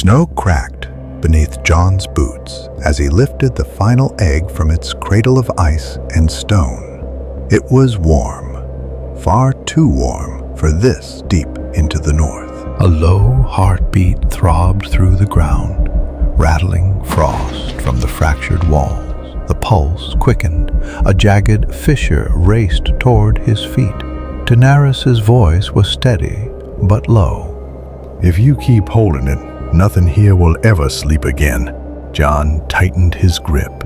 Snow cracked beneath Jon's boots as he lifted the final egg from its cradle of ice and stone. It was warm, far too warm for this deep into the north. A low heartbeat throbbed through the ground, rattling frost from the fractured walls. The pulse quickened. A jagged fissure raced toward his feet. Daenerys' voice was steady but low. "If you keep holding it, nothing here will ever sleep again." Jon tightened his grip.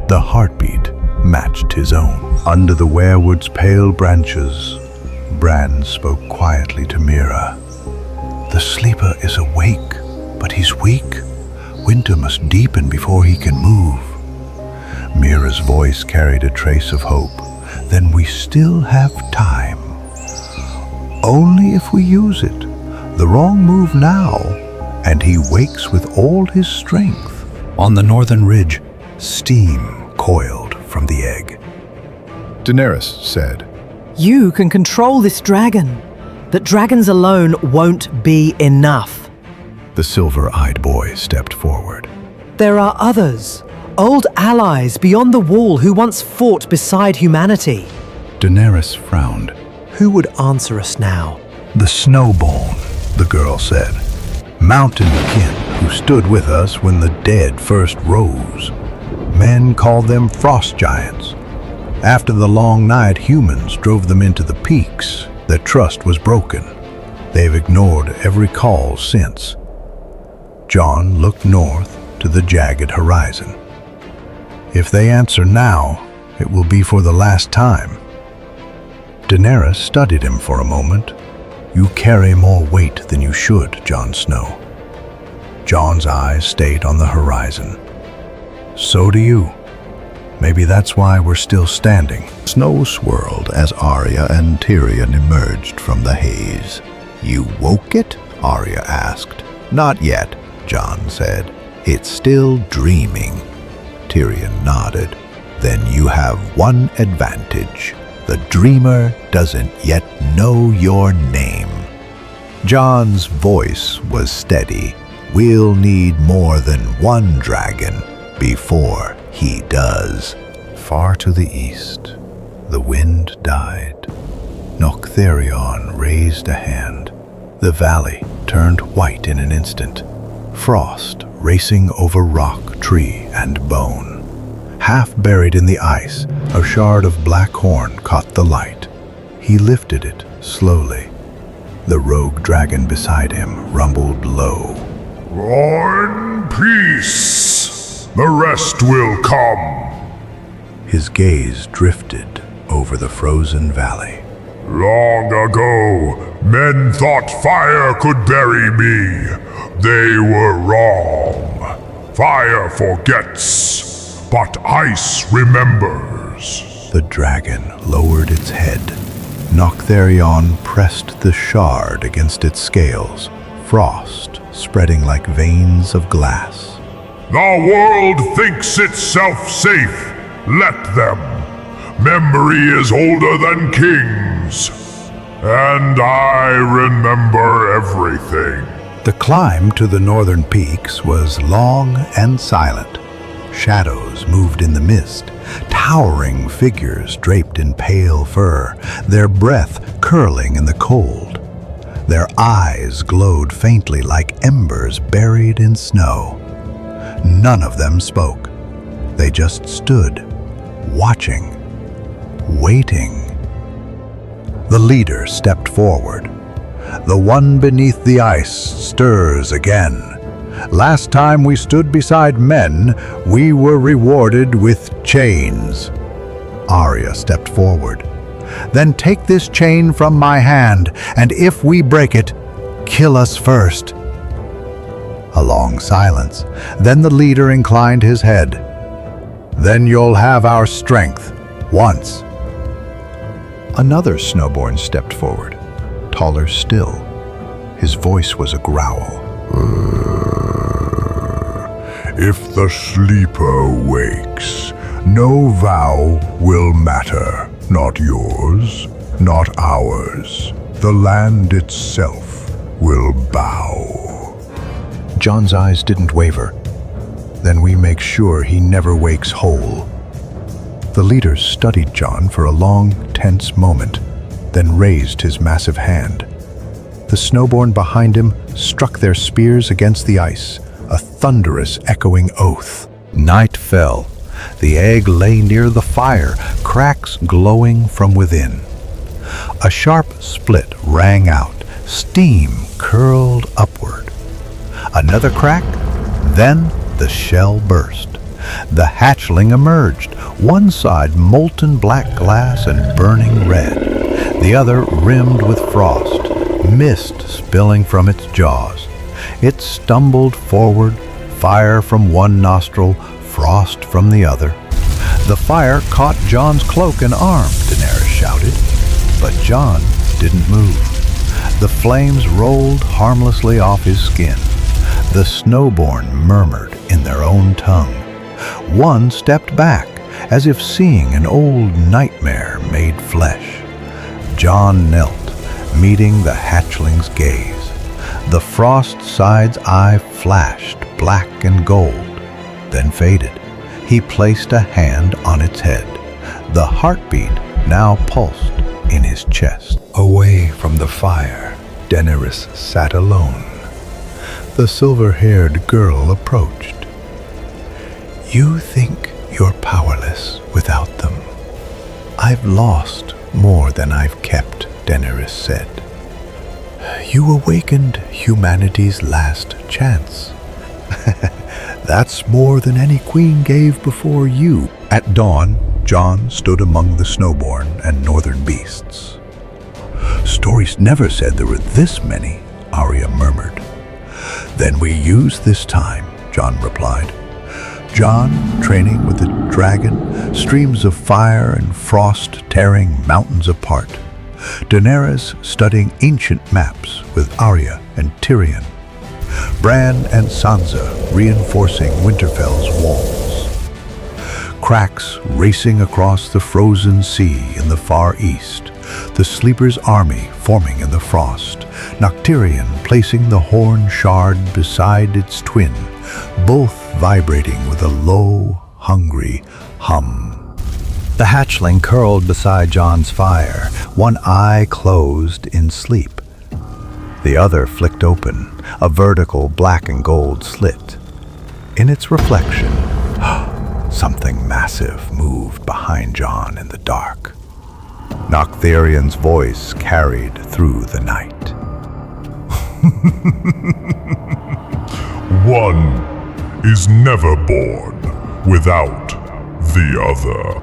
The heartbeat matched his own. Under the weirwood's pale branches, Bran spoke quietly to Mira. "The sleeper is awake, but he's weak. Winter must deepen before he can move." Mira's voice carried a trace of hope. "Then we still have time. Only if we use it. The wrong move now, and he wakes with all his strength." On the northern ridge, steam coiled from the egg. Daenerys said, "You can control this dragon, but dragons alone won't be enough. The silver-eyed boy stepped forward. There are others, old allies beyond the wall who once fought beside humanity. Daenerys frowned. Who would answer us now?" "The Snowborn," the girl said. "Mountain kin who stood with us when the dead first rose. Men called them frost giants. After the long night, humans drove them into the peaks. Their trust was broken. They've ignored every call since." Jon looked north to the jagged horizon. "If they answer now, it will be for the last time." Daenerys studied him for a moment. "You carry more weight than you should, Jon Snow." Jon's eyes stayed on the horizon. "So do you. Maybe that's why we're still standing." Snow swirled as Arya and Tyrion emerged from the haze. "You woke it?" Arya asked. "Not yet," Jon said. "It's still dreaming." Tyrion nodded. "Then you have one advantage. The dreamer doesn't yet know your name." Jon's voice was steady. "We'll need more than one dragon before he does." Far to the east, the wind died. Noctherion raised a hand. The valley turned white in an instant. Frost racing over rock, tree, and bone. Half buried in the ice, a shard of black horn caught the light. He lifted it slowly. The rogue dragon beside him rumbled low. "In peace. The rest will come." His gaze drifted over the frozen valley. "Long ago, men thought fire could bury me. They were wrong. Fire forgets, but ice remembers." The dragon lowered its head. Noctherion pressed the shard against its scales, frost spreading like veins of glass. "The world thinks itself safe. Let them. Memory is older than kings. And I remember everything." The climb to the northern peaks was long and silent. Shadows moved in the mist, towering figures draped in pale fur, their breath curling in the cold. Their eyes glowed faintly like embers buried in snow. None of them spoke. They just stood, watching, waiting. The leader stepped forward. "The one beneath the ice stirs again. Last time we stood beside men, we were rewarded with chains." Arya stepped forward. "Then take this chain from my hand, and if we break it, kill us first." A long silence. Then the leader inclined his head. "Then you'll have our strength, once." Another Snowborn stepped forward, taller still. His voice was a growl. "If the sleeper wakes, no vow will matter. Not yours, not ours. The land itself will bow." Jon's eyes didn't waver. Then we make sure he never wakes whole. The leaders studied Jon for a long, tense moment, then raised his massive hand. The snowborn behind him struck their spears against the ice, a thunderous, echoing oath. Night fell. The egg lay near the fire, cracks glowing from within. A sharp split rang out, steam curled upward. Another crack, then the shell burst. The hatchling emerged, one side molten black glass and burning red, the other rimmed with frost, mist spilling from its jaws. It stumbled forward, fire from one nostril, frost from the other. The fire caught Jon's cloak and arm, Daenerys shouted, but Jon didn't move. The flames rolled harmlessly off his skin. The snowborn murmured in their own tongue. One stepped back, as if seeing an old nightmare made flesh. Jon knelt, meeting the hatchling's gaze. The frost side's eye flashed black and gold, then faded. He placed a hand on its head. The heartbeat now pulsed in his chest. Away from the fire, Daenerys sat alone. The silver-haired girl approached. You think you're powerless without them. I've lost more than I've kept, Daenerys said. You awakened humanity's last chance. That's more than any queen gave before you. At dawn, Jon stood among the snowborn and northern beasts. Stories never said there were this many, Arya murmured. Then we use this time, Jon replied. Jon, training with the dragon, streams of fire and frost tearing mountains apart. Daenerys studying ancient maps with Arya and Tyrion. Bran and Sansa reinforcing Winterfell's walls. Cracks racing across the frozen sea in the far east. The Sleeper's army forming in the frost. Noctirion placing the horn shard beside its twin, both vibrating with a low, hungry hum. The hatchling curled beside Jon's fire, one eye closed in sleep. The other flicked open, a vertical black and gold slit. In its reflection, something massive moved behind Jon in the dark. Noctirion's voice carried through the night. One is never born without the other.